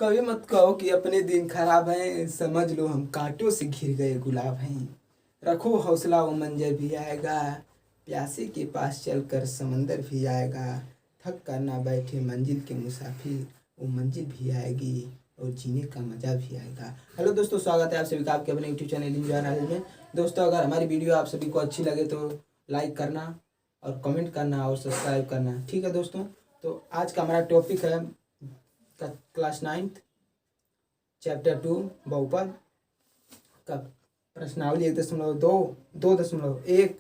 कभी मत कहो कि अपने दिन खराब हैं, समझ लो हम कांटों से घिर गए गुलाब हैं। रखो हौसला, वो मंजर भी आएगा, प्यासे के पास चलकर समंदर भी आएगा। थक कर ना बैठे मंजिल के मुसाफिर, वो मंजिल भी आएगी और जीने का मजा भी आएगा। हेलो दोस्तों, स्वागत है आप सभी का आपके अपने यूट्यूब चैनल इंजॉय नॉलेज में। दोस्तों, अगर हमारी वीडियो आप सभी को अच्छी लगे तो लाइक करना और कमेंट करना और सब्सक्राइब करना, ठीक है दोस्तों। तो आज का हमारा टॉपिक है क्लास 9 चैप्टर 2 बहुपद का प्रश्नावली 1.2.1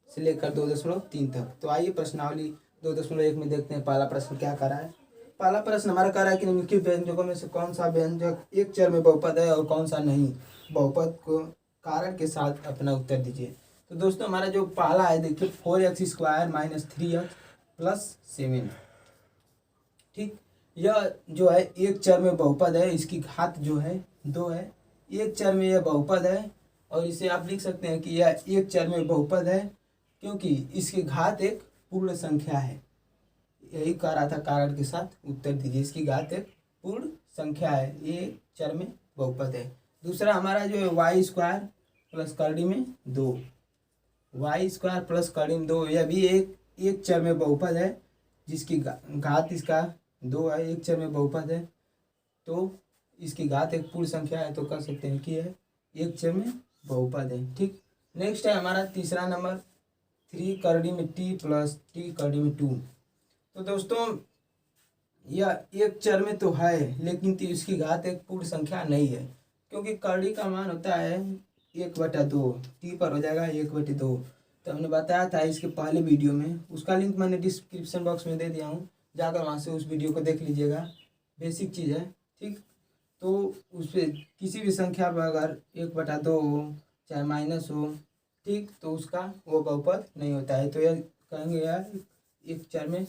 से लेकर 2.3 तक। तो आइए प्रश्नावली 2.1 में देखते हैं पहला प्रश्न क्या कर रहा है। पहला प्रश्न हमारा कह रहा है कि निम्नलिखित व्यंजकों में से कौन सा व्यंजक एक चर में बहुपद है और कौन सा नहीं। बहुपद को कारण के साथ अपना उत्तर दीजिए। तो दोस्तों, हमारा जो पहला है देखिए 4x² - 3x + 7। ठीक, यह जो है एक चर में बहुपद है, इसकी घात जो है 2 है। एक चर में यह बहुपद है और इसे आप लिख सकते हैं कि यह एक चर में बहुपद है क्योंकि इसकी घात एक पूर्ण संख्या है। यही कह रहा था, कारण के साथ उत्तर दीजिए। इसकी घात एक पूर्ण संख्या है, ये चर में बहुपद है। दूसरा हमारा जो है y² + करड़ी में 2, y² + करड़ी में 2, यह भी एक चर में बहुपद है जिसकी घात इसका 2 है। एक चर में बहुपद है तो इसकी घात एक पूर्ण संख्या है, तो कह सकते हैं कि यह एक चर में बहुपद है। ठीक, नेक्स्ट है हमारा तीसरा नंबर 3 करड़ी में t + t करड़ी में 2। तो दोस्तों, यह एक चर में तो है लेकिन इसकी घात एक पूर्ण संख्या नहीं है क्योंकि करड़ी का मान होता है 1/2, t पर हो जाएगा 1/2। तो हमने बताया था इसके पहले वीडियो में, उसका लिंक मैंने डिस्क्रिप्शन बॉक्स में दे दिया हूँ, जाकर वहाँ से उस वीडियो को देख लीजिएगा। बेसिक चीज़ है। ठीक, तो उस पर किसी भी संख्या पर अगर 1/2 हो चाहे माइनस हो, ठीक, तो उसका वो बहुपद नहीं होता है। तो यह कहेंगे यार एक चर में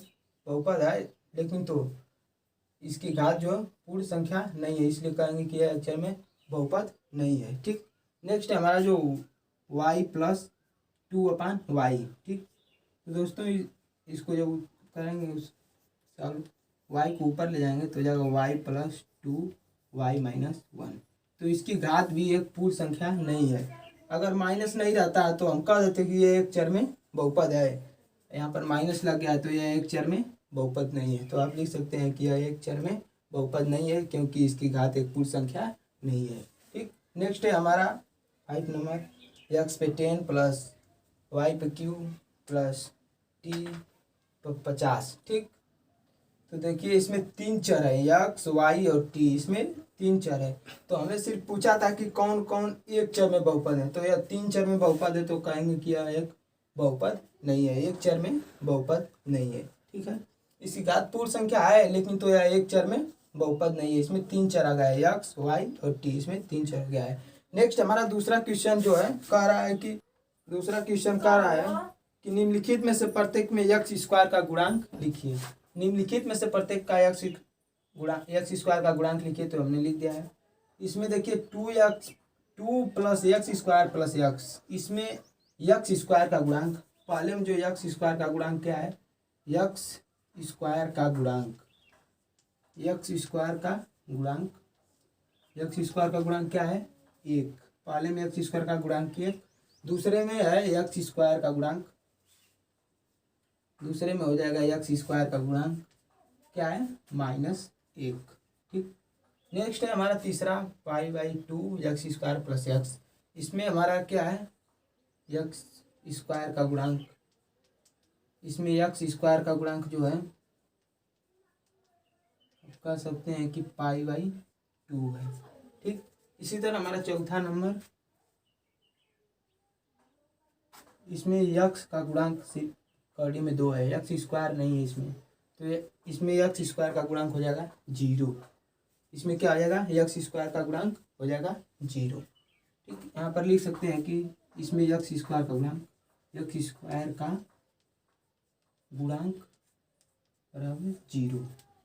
बहुपद है लेकिन तो इसकी घात जो पूर्ण संख्या नहीं है, इसलिए कहेंगे कि यह एक चर में बहुपद नहीं है। ठीक, नेक्स्ट है हमारा जो y + 2/y। ठीक, तो दोस्तों इसको जब करेंगे सब y को ऊपर ले जाएंगे तो जाएगा y + 2y - 1। तो इसकी घात भी एक पूर्ण संख्या नहीं है। अगर माइनस नहीं रहता तो हम कह देते कि ये एक चर में बहुपद है। यहाँ पर माइनस लग गया है तो यह एक चर में बहुपद नहीं है। तो आप लिख सकते हैं कि यह एक चर में बहुपद नहीं है क्योंकि इसकी घात एक पूर्ण संख्या नहीं है। ठीक, नेक्स्ट है हमारा 5 नंबर x पे 10 + y पे q + t पे 50। ठीक, तो देखिए इसमें 3 चर है, x, y और t, इसमें 3 चर है। तो हमें सिर्फ पूछा था कि कौन कौन एक चर में बहुपद है, तो यह 3 चर में बहुपद है तो कहेंगे कि यह एक बहुपद नहीं है, एक चर में बहुपद नहीं है। ठीक है, इसकी घात पूर्ण संख्या है लेकिन तो यह एक चर में बहुपद नहीं है। इसमें 3 चर आ गया है, x, y और t, इसमें 3 चर आ गया है। नेक्स्ट हमारा दूसरा क्वेश्चन जो है कह रहा है कि निम्नलिखित में से प्रत्येक में x² का गुणांक लिखिए। निम्नलिखित में से प्रत्येक का x² का गुणांक लिखिए। तो हमने लिख दिया है। इसमें देखिए 2 + x² + x, इसमें x² का गुणांक, पहले में जो x² का गुणांक क्या है, x² का गुणांक क्या है 1। पहले में x² का गुणांक 1, दूसरे में है x² का गुणांक, दूसरे में हो जाएगा x² का गुणांक क्या है -1। ठीक, नेक्स्ट है हमारा तीसरा π/2 x² + x। इसमें हमारा क्या है x² का गुणांक, इसमें x² का गुणांक जो है कह सकते हैं कि π/2 है। ठीक, इसी तरह हमारा चौथा नंबर, इसमें x का गुणांक सिर्फ करड़ी में 2 है, x² नहीं है इसमें, तो इसमें x² का गुणांक हो जाएगा 0। इसमें क्या आ जाएगा, x² का गुणांक हो जाएगा 0। ठीक, यहाँ पर लिख सकते हैं कि इसमें x² का गुणांक बराबर 0।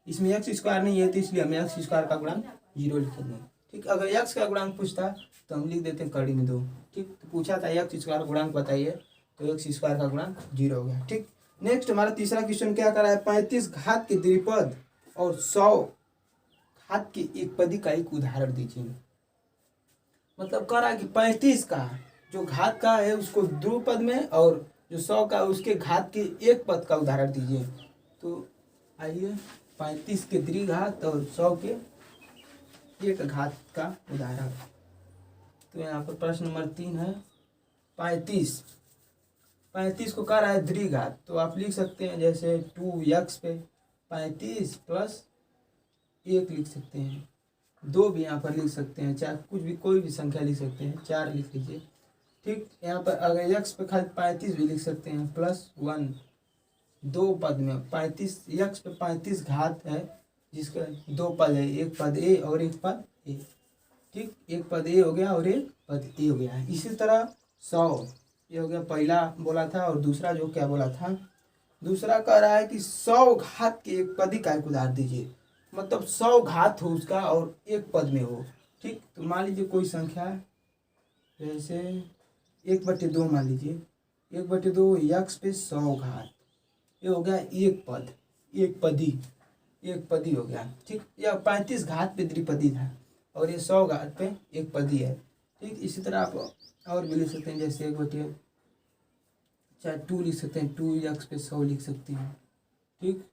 इसमें x² नहीं है तो इसलिए हमें x² का गुणांक 0 लिखेंगे। ठीक, अगर x का गुणांक पूछता तो हम लिख देते हैं करड़ी में 2। ठीक, तो पूछा था x² का गुणांक बताइए, तो x² का गुणांक 0 हो गया। ठीक, नेक्स्ट हमारा तीसरा क्वेश्चन क्या कर रहा है, 35 घात के द्विपद और 100 घात के एक पदी का एक उदाहरण दीजिए। मतलब कह रहा है कि 35 का जो घात का है उसको ध्रुव में, और जो 100 का उसके घात के एक पद का उदाहरण दीजिए। तो आइए 35 के द्विघात और 100 के एक घात का उदाहरण। तो यहाँ पर प्रश्न नंबर 3 है 35 को कह रहा है द्विघात, तो आप लिख सकते हैं जैसे 2x पे 35 प्लस 1 लिख सकते हैं, 2 भी यहाँ पर लिख सकते हैं, चाहे कुछ भी कोई भी संख्या लिख सकते हैं, 4 लिख लीजिए। ठीक, यहाँ पर अगर x पे खाली 35 भी लिख सकते हैं प्लस 1, 2 पद में 35 x पे 35 घात है जिसका 2 पद है, एक पद a और एक पद a। ठीक, एक पद a हो गया और एक पद a हो गया है। इसी तरह 100 ये हो गया, पहला बोला था, और दूसरा जो क्या बोला था, दूसरा कह रहा है कि 100 घात के एक पदी का एक उदाहरण दीजिए। मतलब 100 घात हो उसका और एक पद में हो। ठीक, तो मान लीजिए कोई संख्या जैसे 1/2 मान लीजिए, 1/2 x पे 100 घात, ये हो गया एक पद, एक पदी हो गया। ठीक, यह 35 घात पे द्विपदी था और ये 100 घात पे एक पदी है। ठीक, इसी तरह आप और भी लिख सकते हैं, जैसे 1/, चाहे 2 लिख सकते हैं, 2x पे 100 लिख सकते हैं। ठीक,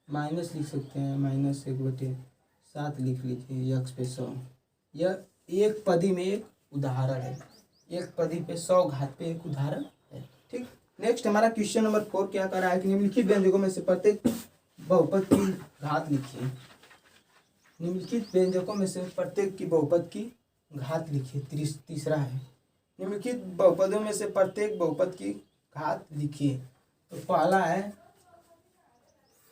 माइनस लिख सकते हैं, -1/7 लिख लीजिए x पे 100। यह एक पदी में एक उदाहरण है, एक पदी पे 100 घात पे एक उदाहरण है। ठीक, नेक्स्ट हमारा क्वेश्चन नंबर 4 क्या कर रहा है कि निम्नलिखित व्यंजकों में से प्रत्येक बहुपद की घात लिखिए। निम्नलिखित व्यंजकों में से प्रत्येक की बहुपद की घात लिखिए। तीसरा है निम्नलिखित बहुपदों में से प्रत्येक बहुपद की घात लिखिए। तो पहला है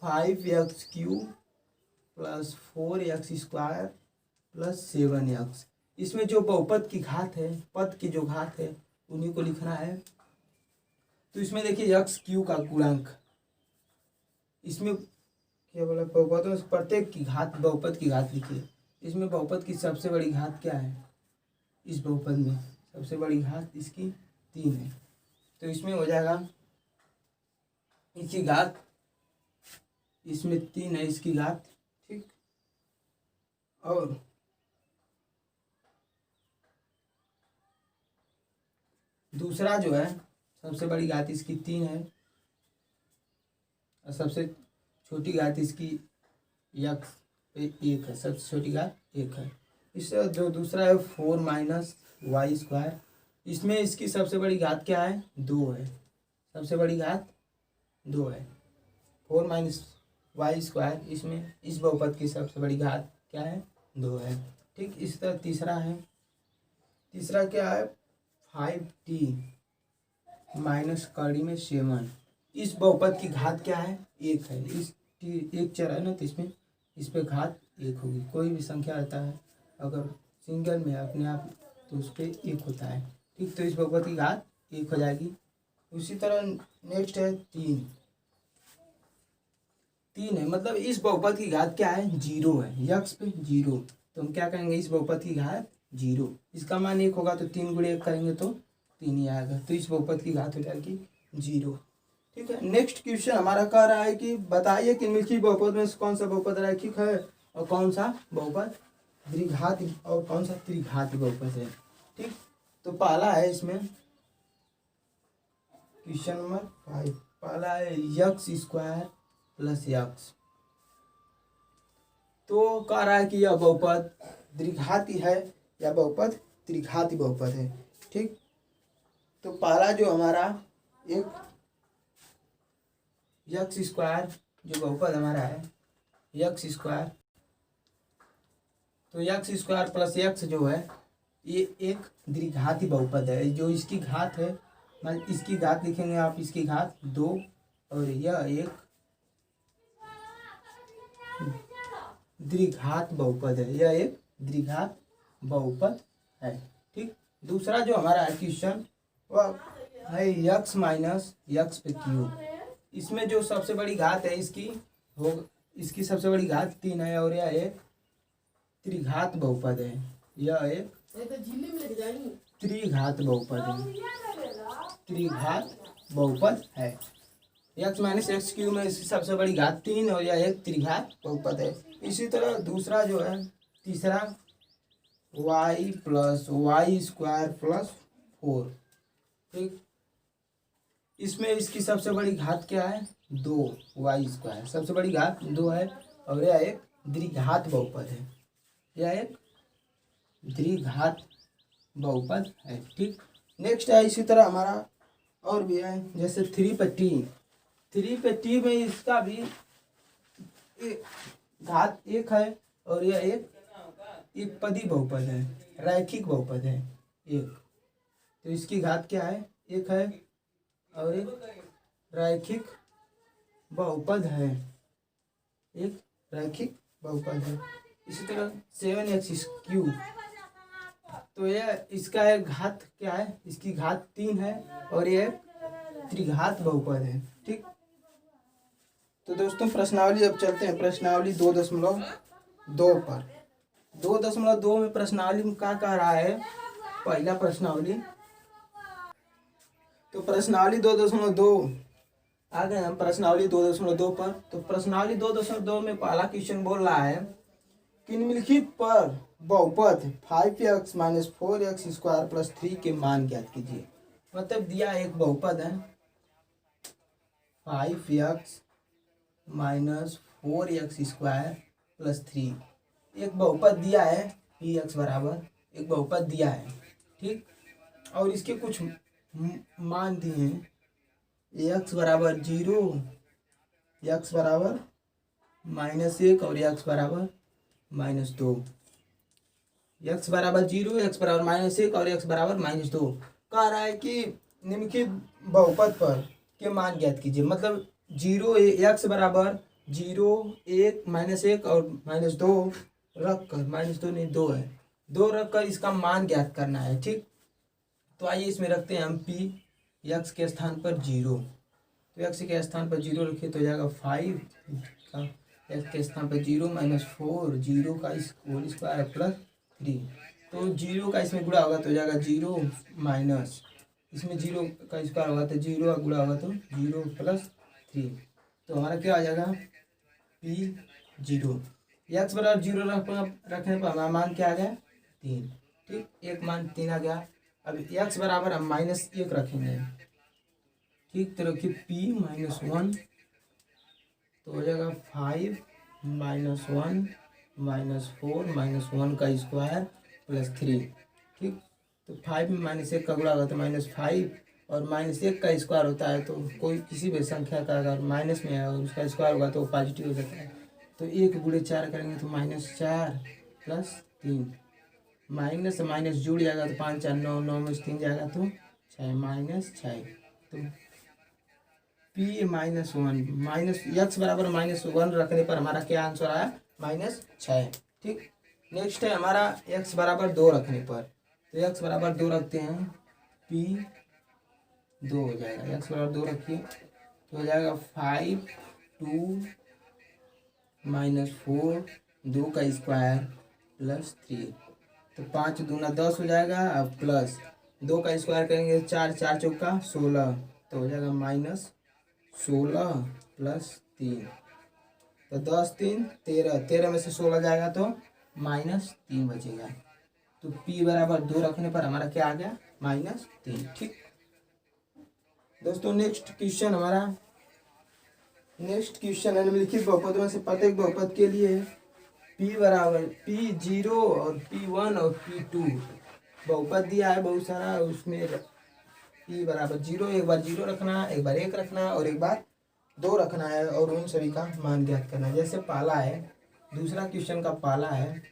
5x³ plus 4x² plus 7x। इसमें जो बहुपद की घात है, पद की जो घात है, उन्हीं को लिखना है। तो इसमें देखिए x³ का गुणांक, इसमें क्या बोला, बहुपदों में प्रत्येक की घात, बहुपद की घात लिखिए। इसमें बहुपद की सबसे बड़ी घात क्या है, इस बहुपद में सबसे बड़ी घात इसकी 3 है, तो इसमें हो जाएगा इसकी घात, इसमें 3 है इसकी घात। ठीक, और दूसरा जो है सबसे बड़ी घात इसकी 3 है और सबसे छोटी घात इसकी x पे 1 है, सबसे छोटी घात 1 है। इससे जो दूसरा है 4 - y², इसमें इसकी सबसे बड़ी घात क्या है, 2 है, सबसे बड़ी घात 2 है। 4 - y², इसमें इस बहुपद की सबसे बड़ी घात क्या है, 2 है। ठीक, इस तरह तीसरा है, तीसरा क्या है 5t माइनस कड़ी में 7, इस बहुपद की घात क्या है, 1 है। इस एक चर है ना, तो इसमें इस पे घात 1 होगी। कोई भी संख्या आता है अगर सिंगल में अपने आप, तो उस पर 1 होता है। ठीक, तो इस बहुपद की घात 1 हो जाएगी। उसी तरह नेक्स्ट है 3 है, मतलब इस बहुपद की घात क्या है, 0 है, x पे 0, तो हम क्या करेंगे, इस बहुपद की घात 0, इसका मान 1 होगा तो 3 × 1 करेंगे तो 3 ही आएगा, तो इस बहुपद की घात हो जाएगी 0। ठीक है, नेक्स्ट क्वेश्चन हमारा कह रहा है कि बताइए कि निम्नलिखित बहुपद में से कौन सा बहुपद रैखिक है और कौन सा बहुपद द्विघात और कौन सा त्रिघात बहुपद है। ठीक, तो पहला है इसमें क्वेश्चन नंबर 5, पहला है x² प्लस x। तो कह रहा है कि यह बहुपद द्विघाती है या बहुपद त्रिघाती बहुपद है। ठीक, तो पहला जो हमारा एक x² जो बहुपद हमारा है x², तो x² प्लस x जो है ये एक द्विघाती बहुपद है। जो इसकी घात है, मतलब इसकी घात लिखेंगे आप, इसकी घात 2 और यह एक द्विघात बहुपद है, यह एक द्विघात बहुपद है। ठीक, दूसरा जो हमारा है क्वेश्चन वह है x - x³। इसमें जो सबसे बड़ी घात है इसकी सबसे बड़ी घात 3 है और यह एक त्रिघात बहुपद है, यह एक त्रिघात बहुपद है, त्रिघात बहुपद है। एक्स माइनस एक्स क्यूब में इसकी सबसे बड़ी घात 3 और यह एक त्रिघात बहुपद है। इसी तरह दूसरा जो है तीसरा Y plus Y square plus 4, ठीक। इसमें इसकी सबसे बड़ी घात क्या है 2, वाई स्क्वायर सबसे बड़ी घात 2 है और यह एक द्विघात बहुपद है, यह एक द्विघात बहुपद है, ठीक। नेक्स्ट है इसी तरह हमारा और भी है, जैसे 3 पे टी में इसका भी घात 1 है और यह एक पदी बहुपद है, रैखिक बहुपद है एक। तो इसकी घात क्या है 1 है और एक रैखिक बहुपद है, एक रैखिक बहुपद है। इसी तरह 7x क्यूब, तो यह इसका एक घात क्या है, इसकी घात 3 है और यह त्रिघात बहुपद है, ठीक। तो दोस्तों प्रश्नावली अब चलते हैं प्रश्नावली 2.2 पर। 2.2 में प्रश्नावली में क्या कह रहा है, पहला प्रश्नावली, तो प्रश्नावली 2.2 आ गए हम प्रश्नावली 2.2 पर। तो प्रश्नावली 2.2 में पहला क्वेश्चन बोल रहा है कि निम्नलिखित पर बहुपद 5x minus 4x square plus 3 के मान ज्ञात कीजिए। मतलब दिया एक बहुपद है 5x minus 4x square plus 3, एक बहुपद दिया है px बराबर, एक बहुपद दिया है, ठीक। और इसके कुछ मान दिए हैं, x बराबर 0, x बराबर -1 और x बराबर -2, x बराबर 0, x बराबर -1 और x बराबर -2। कह रहा है कि निम्नलिखित बहुपद पर के मान ज्ञात कीजिए। मतलब 0 x बराबर 0, 1, -1 और -2 रख कर, -2 नहीं 2 है, 2 रख कर इसका मान ज्ञात करना है, ठीक। तो आइए इसमें रखते हैं हम p, x के स्थान पर 0, तो x के स्थान पर 0 रखिए तो हो जाएगा 5 का, x के स्थान पर 0 -4, 0 का होल स्क्वायर प्लस 3, तो 0 का इसमें गुणा होगा तो हो जाएगा 0 माइनस, इसमें 0 का स्क्वायर होगा तो 0 का गुणा होगा तो 0 प्लस 3, तो हमारा क्या आ जाएगा p0। x बराबर 0 रखने पर हमारा मान क्या आ गया 3, ठीक, एक मान 3 आ गया। अब x बराबर हम -1 रखेंगे, ठीक, तो रखिए p -1, तो हो जाएगा 5 -1 -4 -1 का स्क्वायर प्लस 3, ठीक। तो 5 में -1 का गुणा होगा तो -5 और -1 का स्क्वायर होता है तो कोई किसी भी संख्या का अगर माइनस में है और उसका स्क्वायर होगा तो पॉजिटिव हो जाता है। तो 1 गुणे 4 करेंगे तो -4 प्लस 3, माइनस से माइनस जुड़ जाएगा तो 5 4 9, 9 में 3 जाएगा तो 6 तो p -1 x बराबर -1 रखने पर हमारा क्या आंसर आया -6, ठीक। नेक्स्ट है हमारा x बराबर 2 रखने पर, तो x बराबर 2 रखते हैं p 2 हो जाएगा, x बराबर 2 रखिए तो हो जाएगा 5 2 -4 2 का स्क्वायर प्लस 3, तो 5 दूना 10 हो जाएगा, अब प्लस 2 का स्क्वायर करेंगे 4 4 चौका 16, तो हो जाएगा -16 प्लस 3, तो 10 3 13, 13 में से 16 जाएगा तो -3 बचेगा। तो p बराबर 2 रखने पर हमारा क्या आ गया -3, ठीक। दोस्तों नेक्स्ट क्वेश्चन है निम्नलिखित बहुपदों से प्रत्येक बहुपद के लिए p बराबर p0 और p1 और p2 बहुपद दिया है बहुत सारा, उसमें p बराबर 0 एक बार 0 रखना, एक बार 1 रखना और एक बार 2 रखना है और उन सभी का मान ज्ञात करना है। जैसे पहला है, दूसरा क्वेश्चन का पहला है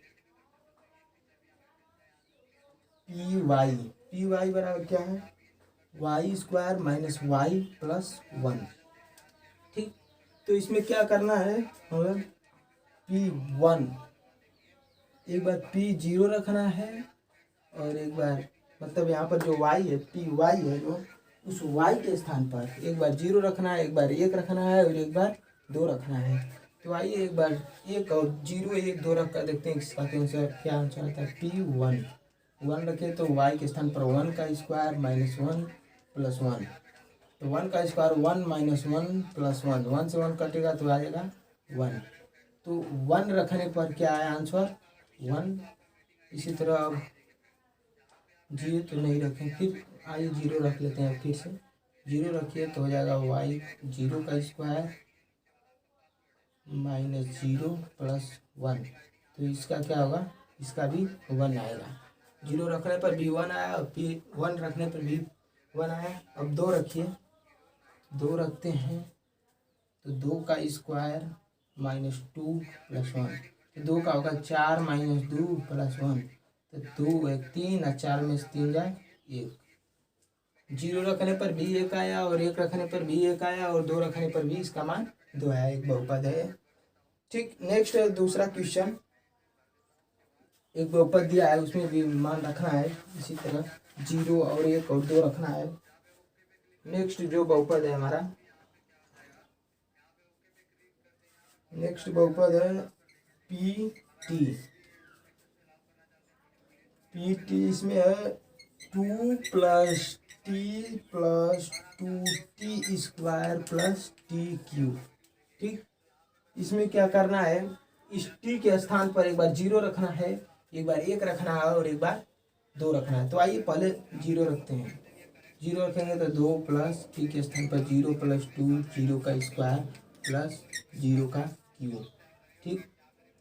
पी वाई बराबर क्या है Y square minus Y plus 1, ठीक। तो इसमें क्या करना है हमें p1 एक बार p0 रखना है और एक बार मतलब यहाँ पर जो y है py है जो उस y के स्थान पर एक बार 0 रखना है, एक बार 1 रखना है और एक बार 2 रखना है। तो आइए एक बार 1 और 0 1 2 रख कर देखते हैं इसका क्या आंसर आता है। p1 1 रखे तो y के स्थान पर 1 का स्क्वायर -1 प्लस 1, तो 1 का स्क्वायर 1 माइनस 1 प्लस 1, 1 से 1 कटेगा तो आ जाएगा 1। तो 1 रखने पर क्या आया आंसर 1। इसी तरह अब 0 तो नहीं रखें, फिर आइए 0 रख लेते हैं। फिर से 0 रखिए तो हो जाएगा y 0 का स्क्वायर माइनस 0 प्लस 1। तो इसका क्या होगा, इसका भी 1 आएगा। 0 रखने पर भी 1 आया और फिर 1 रखने पर भी 1 आया। अब 2 रखिए, 2 रखते हैं तो 2 का स्क्वायर माइनस 2 प्लस 1। तो 2 का होगा 4 माइनस 2 प्लस 1। तो 2 1 3 और 4 में से 3 जाए 1। 0 रखने पर भी 1 आया और 1 रखने पर भी 1 आया और 2 रखने पर भी इसका मान 2 आया, एक बहुपद है। ठीक, नेक्स्ट दूसरा क्वेश्चन। एक बहुपद दिया है, उसमें भी मान रखना है इसी तरह 0 और 1 और 2 रखना है। नेक्स्ट जो बहुपद है हमारा, नेक्स्ट बहुपद है पी टी। पी टी इसमें है 2 plus T plus 2t square plus T cube. ठीक, इसमें क्या करना है, इस टी के स्थान पर एक बार 0 रखना है, एक बार 1 रखना है और एक बार 2 रखना है। तो आइए पहले 0 रखते हैं। 0 रखेंगे तो 2 प्लस टी के स्थान पर 0 प्लस 2 0 का स्क्वायर प्लस 0 का क्यूब। ठीक,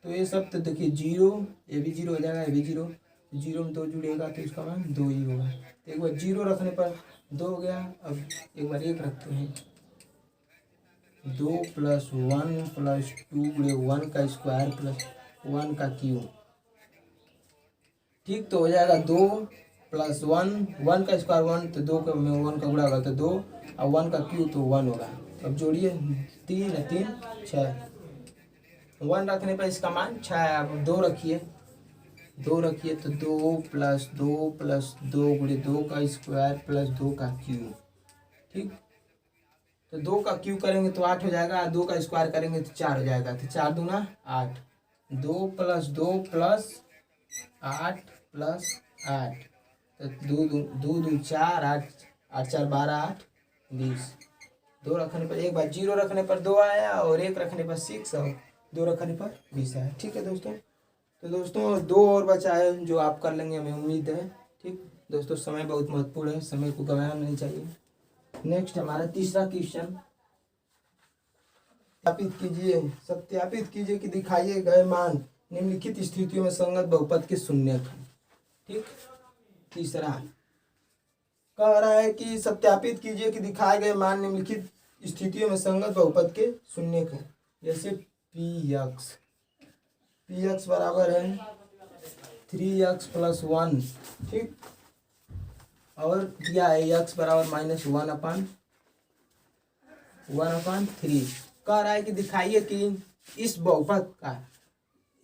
तो ये सब तो देखिए 0, ये भी 0 हो जाएगा, ये भी 0, 0 में 2 जुड़ेगा तो इसका मान 2 ही होगा। तो एक बार 0 रखने पर 2 हो गया। अब एक बार 1 रखते हैं, 2 प्लस 1 प्लस 2 गुणे 1 का स्क्वायर प्लस 1 का क्यूब। ठीक, तो हो जाएगा 2 प्लस 1, 1 का स्क्वायर 1 तो 2 का में 1 का गुणा होगा तो 2 और 1 का क्यूब तो 1 होगा। अब जोड़िए 3 3 6, 1 रखने पर इसका मान 6 है। अब 2 रखिए, 2 रखिए तो 2 प्लस 2 गुणे 2 का स्क्वायर प्लस 2 का क्यूब। ठीक, तो 2 का क्यूब करेंगे तो 8 हो जाएगा, 2 का स्क्वायर करेंगे तो 4 हो जाएगा। तो 4 दूना 8, 2 प्लस 2 प्लस 8 प्लस 8, तो 2 4 8 8 4 12 8 20। 2 रखने पर एक बार 0 रखने पर 2 आया और 1 रखने पर 6 और 2 रखने पर 20 आया। ठीक है दोस्तों, तो दोस्तों 2 और बचा है जो आप कर लेंगे, हमें उम्मीद है। ठीक दोस्तों, समय बहुत महत्वपूर्ण है, समय को गंवाना नहीं चाहिए। नेक्स्ट हमारा तीसरा क्वेश्चन, सत्यापित कीजिए कि दिखाइए गए मान निम्नलिखित स्थितियों में संगत बहुपद के शून्यक हैं। ठीक, तीसरा कह रहा है कि सत्यापित कीजिए कि दिखाए गए मान निम्नलिखित स्थितियों में संगत बहुपद के शून्यक हैं। जैसे पी एक्स बराबर है 3x प्लस 1। ठीक, और दिया है x बराबर माइनस 1/3। कह रहा है कि दिखाइए कि इस बहुपद का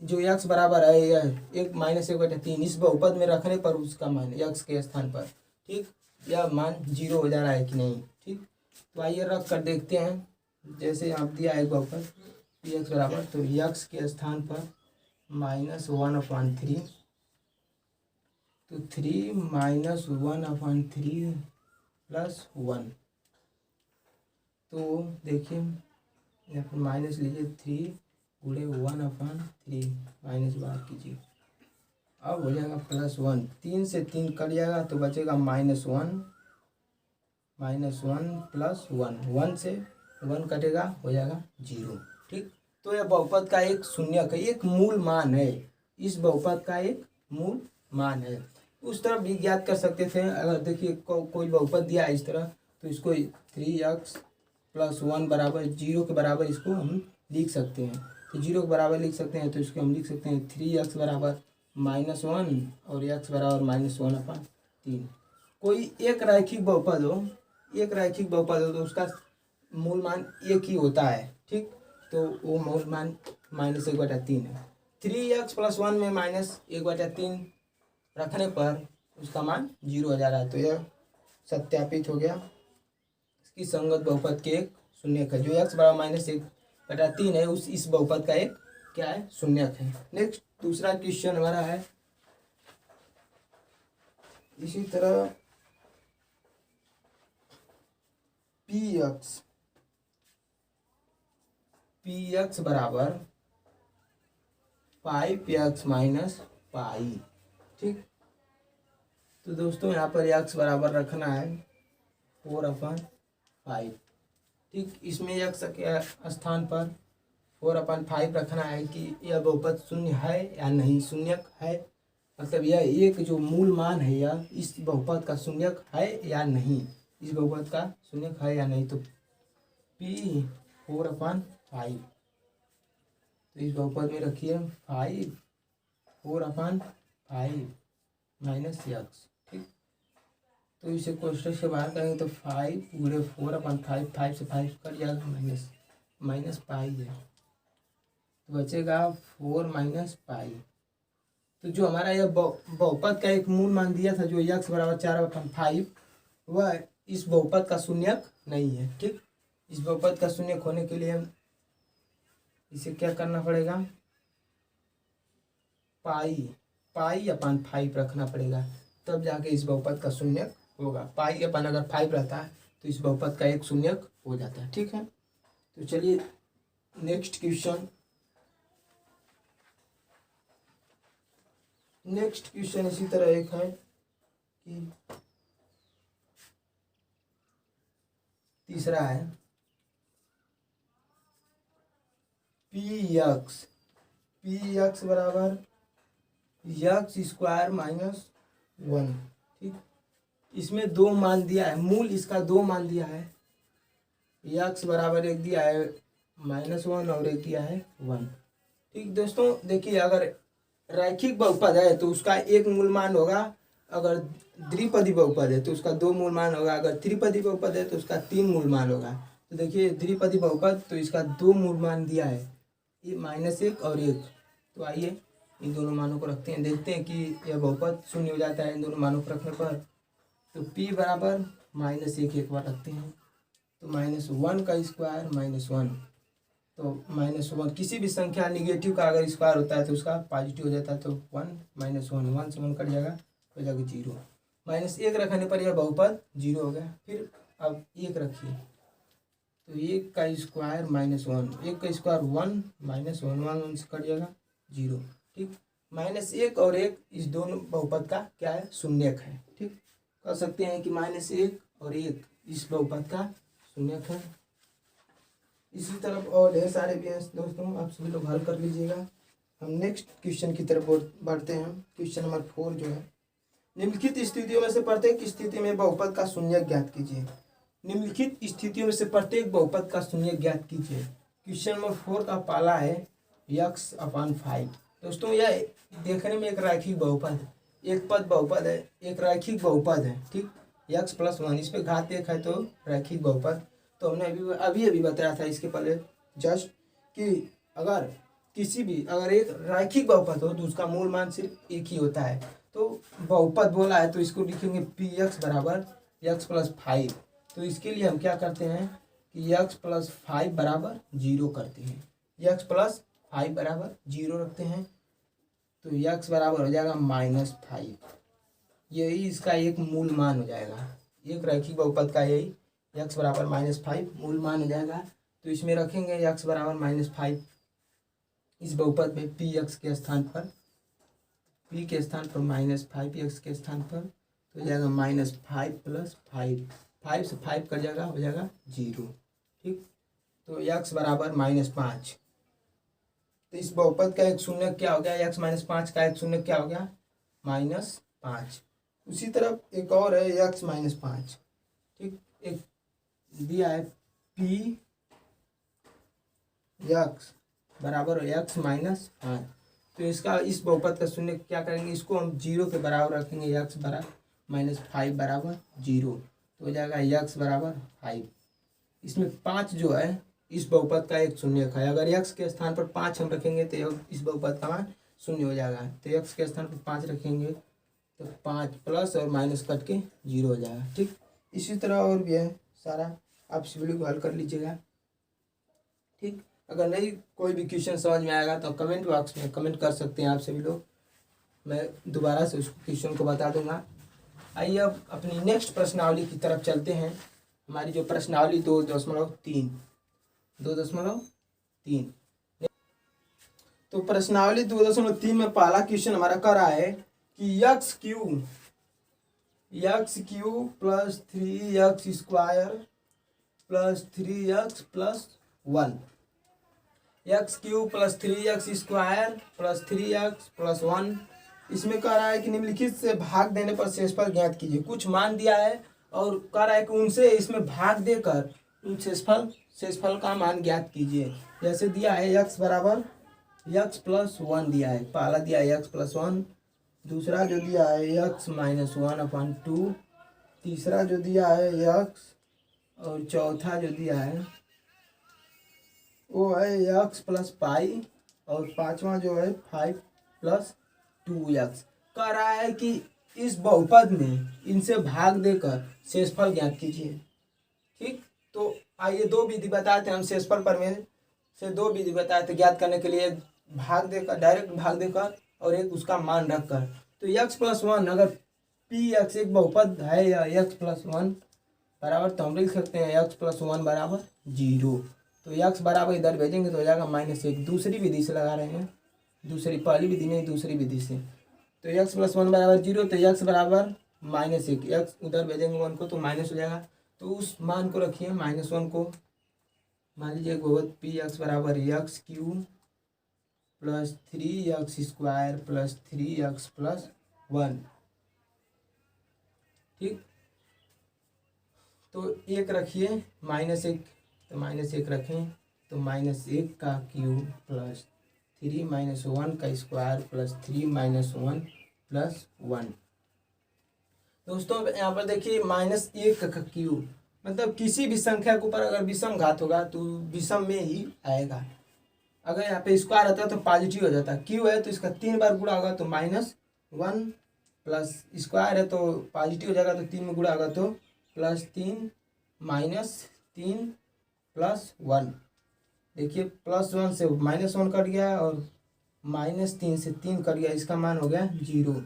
जो x बराबर है यह 1-1/3 इस बहुपद में रखने पर उसका मान x के स्थान पर, ठीक, यह मान 0 हो जा रहा है कि नहीं। ठीक, तो आइए रख कर देखते हैं। जैसे आप दिया है बहुपद x बराबर, तो x के स्थान पर -1/3, तो 3 -1/3 प्लस 1। तो देखिए यहाँ पर माइनस लीजिए, 3 गुणे 1/3 माइनस बाहर कीजिए, अब हो जाएगा +1। 3 से 3 कट जाएगा तो बचेगा -1 प्लस 1, 1 से 1 कटेगा हो जाएगा 0। ठीक, तो यह बहुपद का एक शून्यक है, एक मूल मान है। इस बहुपद का एक मूल मान है। उस तरफ भी ज्ञात कर सकते थे। अगर देखिए कोई बहुपद दिया है इस तरह, तो इसको 3x प्लस 1 बराबर 0 के बराबर इसको हम लिख सकते हैं। तो 0 के बराबर लिख सकते हैं, तो इसको हम लिख सकते हैं 3x बराबर -1 और x बराबर -1/3। कोई एक रैखिक बहुपद हो, तो उसका मूल मान एक ही होता है। ठीक, तो वो मूल मान -1/3 है। 3x प्लस 1 में -1/3 रखने पर उसका मान 0 हो जा रहा है। तो यह सत्यापित हो गया, इसकी संगत बहुपद के एक शून्यक है। जो x बराबर -1/3 है उस इस बहुपद का एक क्या है, शून्यक है। नेक्स्ट दूसरा क्वेश्चन हमारा है इसी तरह पी एक्स बराबर 5x माइनस पाई। ठीक, तो दोस्तों यहाँ पर x बराबर रखना है 4/5। ठीक, इसमें x के स्थान पर 4/5 रखना है कि यह बहुपद शून्य है या नहीं। शून्यक है मतलब यह एक जो मूल मान है यह इस बहुपद का शून्यक है या नहीं, इस बहुपद का शून्यक है या नहीं। तो p 4/5, तो इस बहुपद में रखिए 4/5 माइनस एक्स। ठीक, तो इसे कोष्टक से बाहर करेंगे तो 5 पूरे 4/5, 5 से 5 कट जाएगा, माइनस पाई है, तो बचेगा 4 माइनस पाई। तो जो हमारा यह बहुपद का एक मूल मान दिया था जो x बराबर 4/5, वह इस बहुपद का शून्यक नहीं है। ठीक, इस बहुपद का शून्यक होने के लिए हम इसे क्या करना पड़ेगा, पाई/5 रखना पड़ेगा, तब जाके इस बहुपद का शून्यक होगा। अगर 5 रहता है तो इस बहुपद का एक शून्यक हो जाता है। ठीक है, तो चलिए नेक्स्ट क्वेश्चन इसी तरह एक है कि तीसरा है पी एक्स बराबर x² माइनस 1। ठीक, इसमें दो मान दिया है, मूल इसका दो मान दिया है, x बराबर एक दिया है -1 और एक दिया है 1। ठीक दोस्तों, देखिए अगर रैखिक बहुपद है तो उसका एक मूल मान होगा, अगर द्विपदी बहुपद है तो उसका दो मूल मान होगा, अगर त्रिपदी बहुपद है तो उसका 3 मूल मान होगा। तो देखिए द्विपदी बहुपद तो इसका 2 मूल मान दिया है, ये -1 और 1। तो आइए इन दोनों मानों को रखते हैं, देखते हैं कि यह बहुपद शून्य हो जाता है इन दोनों मानों को रखने पर। तो p बराबर -1 एक बार रखते हैं, तो -1 का स्क्वायर -1, तो -1 किसी भी संख्या निगेटिव का अगर स्क्वायर होता है तो उसका पॉजिटिव हो जाता है, तो 1 -1 1 से 1 कट जाएगा, हो जाएगा 0। -1 रखने पर यह बहुपद 0 हो गया। फिर अब 1 रखिए, तो 1 का स्क्वायर -1, 1 का स्क्वायर 1 -1 1 से कट जाएगा 0। ठीक, -1 और 1 इस दोनों बहुपद का क्या है, शून्यक है। ठीक, कह सकते हैं कि -1 और 1 इस बहुपद का शून्यक है। इसी तरफ और ढेर सारे भी हैं दोस्तों, आप सभी लोग हल कर लीजिएगा। हम नेक्स्ट क्वेश्चन की तरफ बढ़ते हैं। क्वेश्चन नंबर 4 जो है, निम्नलिखित स्थितियों में से प्रत्येक स्थिति में बहुपद का शून्यक ज्ञात कीजिए। निम्नलिखित स्थितियों में से प्रत्येक बहुपद का शून्यक ज्ञात कीजिए। क्वेश्चन नंबर 4 का पहला है x/5। दोस्तों यह देखने में एक रैखिक बहुपद है, एक पद बहुपद है, एक रैखिक बहुपद है। ठीक, x+1 इस पे घात 1 है तो रैखिक बहुपद। तो हमने अभी बताया था इसके पहले जस्ट कि अगर एक रैखिक बहुपद हो तो उसका मूल मान सिर्फ एक ही होता है। तो बहुपद बोला है तो इसको लिखेंगे px बराबर x+5। तो इसके लिए हम क्या करते हैं कि x+5 बराबर 0 करते हैं, x+5 बराबर 0 रखते हैं, तो x बराबर हो जाएगा -5। यही इसका एक मूल मान हो जाएगा, एक रैखिक बहुपद का यही x बराबर -5 मूल मान हो जाएगा। तो इसमें रखेंगे x बराबर -5 इस बहुपद में px के स्थान पर, p के स्थान पर -5, x के स्थान पर, तो हो जाएगा -5 + 5, 5 से 5 कट जाएगा, हो जाएगा 0। ठीक, तो x बराबर -5। तो इस बहुपद का एक शून्यक क्या हो गया, x -5 का एक शून्यक क्या हो गया, -5। उसी तरफ एक और है x -5। ठीक, एक दिया है p x बराबर x -5। तो इसका इस बहुपद का शून्य क्या करेंगे, इसको हम 0 के बराबर रखेंगे, x बराबर -5 बराबर 0, तो हो जाएगा x बराबर 5। इसमें 5 जो है इस बहुपद का एक शून्यक है, अगर x के स्थान पर 5 हम रखेंगे तो इस बहुपद का मान 0 हो जाएगा। तो x के स्थान पर 5 रखेंगे तो 5 प्लस और माइनस कट के 0 हो जाएगा। ठीक, इसी तरह और भी है सारा, आप सभी लोग हल कर लीजिएगा। ठीक, अगर नहीं कोई भी क्वेश्चन समझ में आएगा तो कमेंट बॉक्स में कमेंट कर सकते हैं आप सभी लोग, मैं दोबारा से उस क्वेश्चन को बता दूंगा। आइए अब अपनी नेक्स्ट प्रश्नावली की तरफ चलते हैं। हमारी जो प्रश्नावली 2.3 2.3। तो प्रश्नावली 2.3 में पहला क्वेश्चन हमारा कर रहा है कि x³ plus 3x square plus 3x plus 1, x³ plus 3x square plus 3x plus 1। इसमें कह रहा है कि निम्नलिखित से भाग देने पर शेषफल ज्ञात कीजिए। कुछ मान दिया है और कह रहा है कि उनसे इसमें भाग देकर उन शेषफल का मान ज्ञात कीजिए। जैसे दिया है x बराबर x प्लस 1 दिया है, पहला दिया है x प्लस 1, दूसरा जो दिया है x माइनस 1/2, तीसरा जो दिया है x, और चौथा जो दिया है वो है x प्लस पाई, और पांचवा जो है 5 प्लस 2x। कह रहा है कि इस बहुपद में इनसे भाग देकर शेषफल ज्ञात कीजिए। ठीक, तो आइए दो विधि बताते हैं हम शेषफल प्रमेय से। दो विधि बताए थे ज्ञात करने के लिए, भाग देकर, डायरेक्ट भाग देकर, और एक उसका मान रखकर। तो x प्लस 1 अगर px एक बहुपद है या x प्लस 1 बराबर, तो हम लिख सकते हैं x प्लस 1 बराबर 0। तो x बराबर इधर भेजेंगे तो हो जाएगा -1। दूसरी विधि से लगा रहे हैं, दूसरी, पहली विधि नहीं, दूसरी विधि से। तो x प्लस 1 बराबर 0, तो x बराबर -1, x उधर भेजेंगे 1 को तो माइनस हो जाएगा। तो उस मान को रखिए -1 को, मान लीजिए बहुपद px बराबर x³ plus 3x square plus 3x plus 1। ठीक, तो एक रखिए -1, तो -1 रखें, तो -1 का क्यूब प्लस 3 - 1 का स्क्वायर प्लस 3 - 1 प्लस 1। दोस्तों यहाँ पर देखिए -1 का क्यूब मतलब किसी भी संख्या के ऊपर अगर विषम घात होगा तो विषम में ही आएगा। अगर यहाँ पे स्क्वायर आता है तो पॉजिटिव हो जाता है। क्यू है तो इसका 3 बार गुणा होगा तो -1, प्लस स्क्वायर है तो पॉजिटिव हो जाएगा तो 3 में गुणा होगा तो +3 -3 प्लस 1। देखिए +1 से -1 कट गया और -3 से 3 कट गया, इसका मान हो गया 0।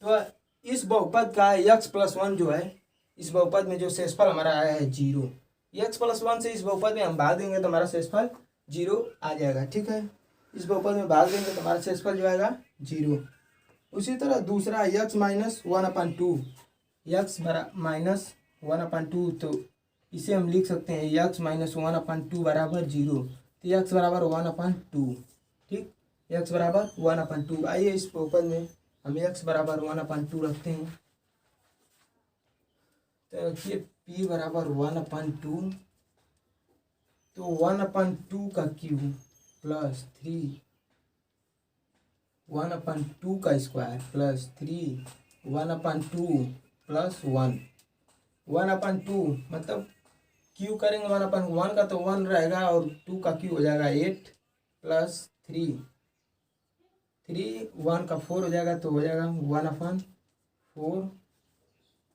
तो इस बहुपद का x प्लस 1 जो है, इस बहुपद में जो शेषफल हमारा आया है 0, x प्लस 1 से इस बहुपद में हम भाग देंगे तो हमारा शेषफल 0 आ जाएगा। ठीक है, इस बहुपद में भाग देंगे तो हमारा शेषफल जो आएगा 0। उसी तरह दूसरा x माइनस 1/2, x -1/2, तो इसे हम लिख सकते हैं x माइनस 1/2 बराबर 0। तो x बराबर 1/2। ठीक, x बराबर 1/2। आइए इस बहुपद में हम x बराबर 1/2 रखते हैं। तो रखिए p बराबर 1/2, तो 1/2 का क्यूब प्लस 3 1/2 का स्क्वायर प्लस 3 1/2 प्लस 1। 1/2 मतलब क्यू करेंगे 1/1 का तो 1 रहेगा और 2 का क्यू हो जाएगा 8 प्लस 3 1 का 4 हो जाएगा तो हो जाएगा 1/4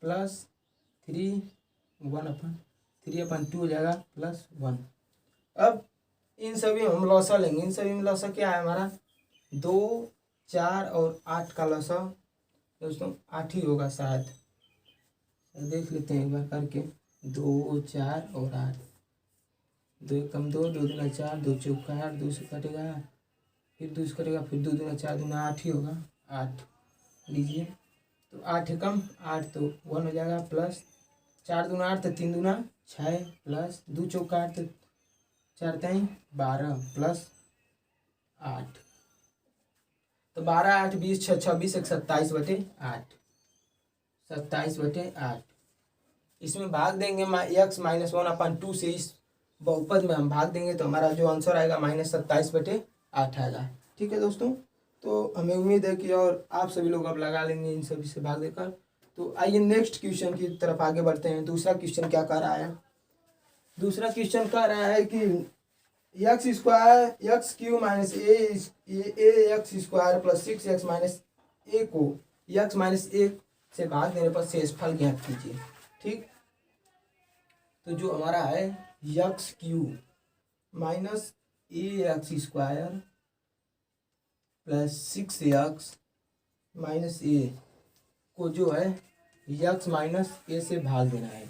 प्लस 3 3/2 हो जाएगा प्लस 1। अब इन सभी हम लौसा लेंगे। इन सभी में लौसा क्या है हमारा 2, 4 और 8 का लौसा दोस्तों 8 ही होगा शायद, देख लेते हैं एक बार करके। 2, 4 और 8, 2 कम 2, 2 दूना 4, 2 चौका 8, 2 से कटेगा, फिर 2 से कटेगा, फिर 2 दूना 4 दूना 8 ही होगा, 8 लीजिए। तो 8 कम 8 तो 1 हो जाएगा, प्लस 4 दूना 8 तो 3 दूना 6 प्लस 2 चौका 8 तो 4 3 12 प्लस 8, तो 12 8 20 6 26 1 27/8 27/8। इसमें भाग देंगे x माइनस 1/2 से इस बहुपद में हम भाग देंगे तो हमारा जो आंसर आएगा -27/8 आएगा। ठीक है दोस्तों, तो हमें उम्मीद है कि और आप सभी लोग अब लगा लेंगे इन सभी से भाग देकर। तो आइए नेक्स्ट क्वेश्चन की तरफ आगे बढ़ते हैं। दूसरा क्वेश्चन क्या कह रहा है? दूसरा क्वेश्चन कह रहा है कि x² minus ax² plus 6x minus a को x माइनस 1 से भाग देने पर शेषफल ज्ञात कीजिए। ठीक, तो जो हमारा है x³ minus ax² plus 6x minus a को जो है x माइनस a से भाग देना है।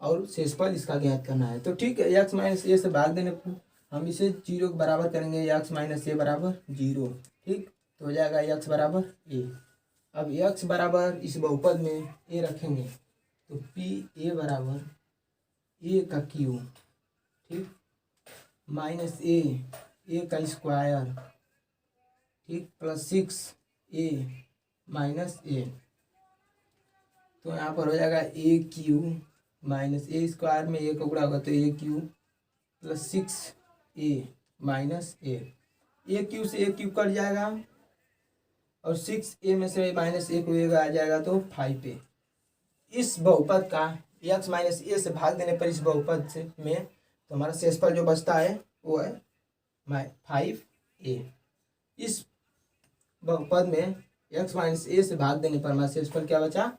और शेषफल इसका ज्ञात करना है। तो ठीक है, एक्स माइनस ए से भाग देने पर हम इसे 0 के बराबर करेंगे, एक्स माइनस ए बराबर 0। ठीक, तो हो जाएगा एक्स बराबर ए। अब एक्स बराबर इस बहुपद में ए रखेंगे तो पी ए बराबर ए का क्यू, ठीक, माइनस ए का स्क्वायर, ठीक, प्लस 6 ए माइनस ए। तो यहाँ पर हो जाएगा ए क्यू माइनस ए स्क्वायर में ए का गुणा होगा तो ए क्यू प्लस 6 ए माइनस ए क्यू से ए क्यू कट जाएगा और 6 में से माइनस ए को आ जाएगा तो 5 इस बहुपद का एक्स माइनस ए से भाग देने पर इस बहुपद से में तो हमारा शेषफल जो बचता है वो है 5a। इस बहुपद में एक्स माइनस ए से भाग देने पर हमारा शेषफल क्या बचा,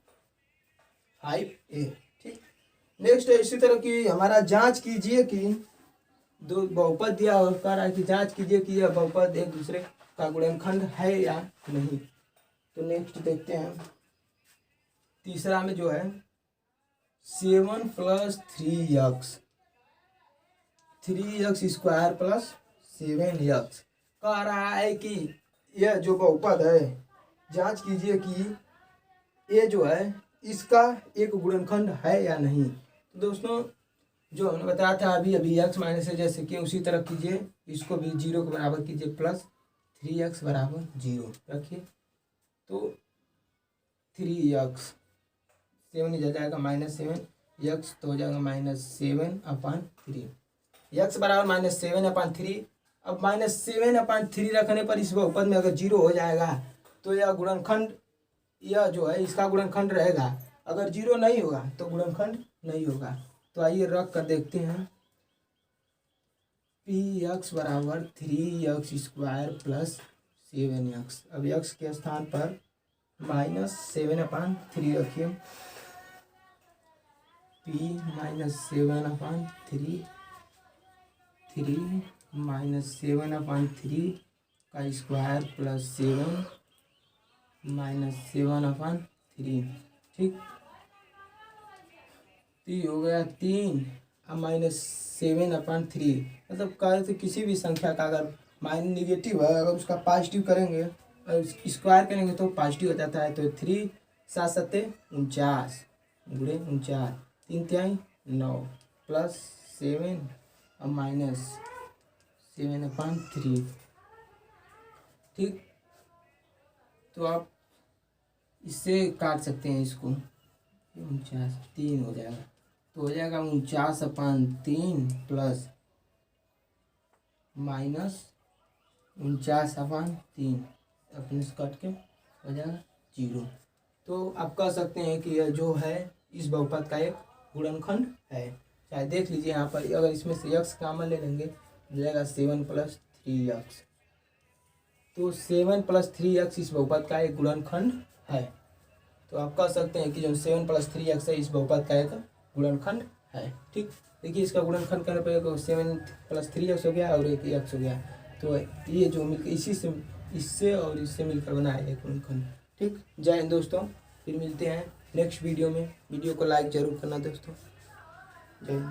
5a। ठीक, नेक्स्ट इसी तरह की हमारा जांच कीजिए कि दो बहुपद दिया और कह रहा है कि जांच कीजिए कि यह बहुपद एक दूसरे का गुणनखंड है या नहीं। तो नेक्स्ट देखते हैं, तीसरा में जो है 7 + 3x स्क्वायर प्लस 7x कह रहा है कि यह जो बहुपद है जांच कीजिए कि ये जो है इसका एक गुणनखंड है या नहीं। तो दोस्तों जो हमने बताया था अभी एक्स माइनस है जैसे कि उसी तरह कीजिए, इसको भी 0 के बराबर कीजिए, प्लस 3x बराबर 0 रखिए। तो 3x 7 इधर जाएगा -7x तो हो जाएगा -7/3 x बराबर -7/3। अब -7/3 रखने पर इस बहुपद में अगर 0 हो जाएगा तो यह गुणनखंड, यह जो है इसका गुणनखंड रहेगा। अगर 0 नहीं होगा तो गुणनखंड नहीं होगा। तो आइए रख कर देखते हैं, px बराबर 3x स्क्वायर प्लस 7x। अब x के स्थान पर -7/3 रखिए, p -7/3 -7/3 का स्क्वायर प्लस 7 -7/3। ठीक, तो हो गया 3 अब -7/3 मतलब कह तो किसी भी संख्या का अगर माइनस निगेटिव है अगर उसका पॉजिटिव करेंगे और स्क्वायर करेंगे तो पॉजिटिव हो जाता है। तो 3 7 7 49 गुणे 49 3 3 9 प्लस 7 और -7/3। ठीक, तो आप इससे काट सकते हैं इसको, 49 3 हो जाएगा तो हो जाएगा 49/3 प्लस -49/3 अपने से कट के हो जाएगा 0। तो आप कह सकते हैं कि यह जो है इस बहुपद का एक गुणनखंड है। चाहे देख लीजिए यहाँ पर अगर इसमें से x कॉमन ले लेंगे हो जाएगा 7 + 3x। तो 7 + 3x इस बहुपद का एक गुणनखंड है। तो आप कह सकते हैं कि जो 7 + 3x है इस बहुपद का एक गुणनखंड है। ठीक, देखिए इसका गुणनखंड करने पर 7 + 3x हो गया और एक x हो गया। तो ये जो मिलकर इससे और इससे मिलकर बना है एक गुणनखंड। ठीक, जय हिंद दोस्तों, फिर मिलते हैं नेक्स्ट वीडियो में। वीडियो को लाइक जरूर करना दोस्तों। जय हिंद।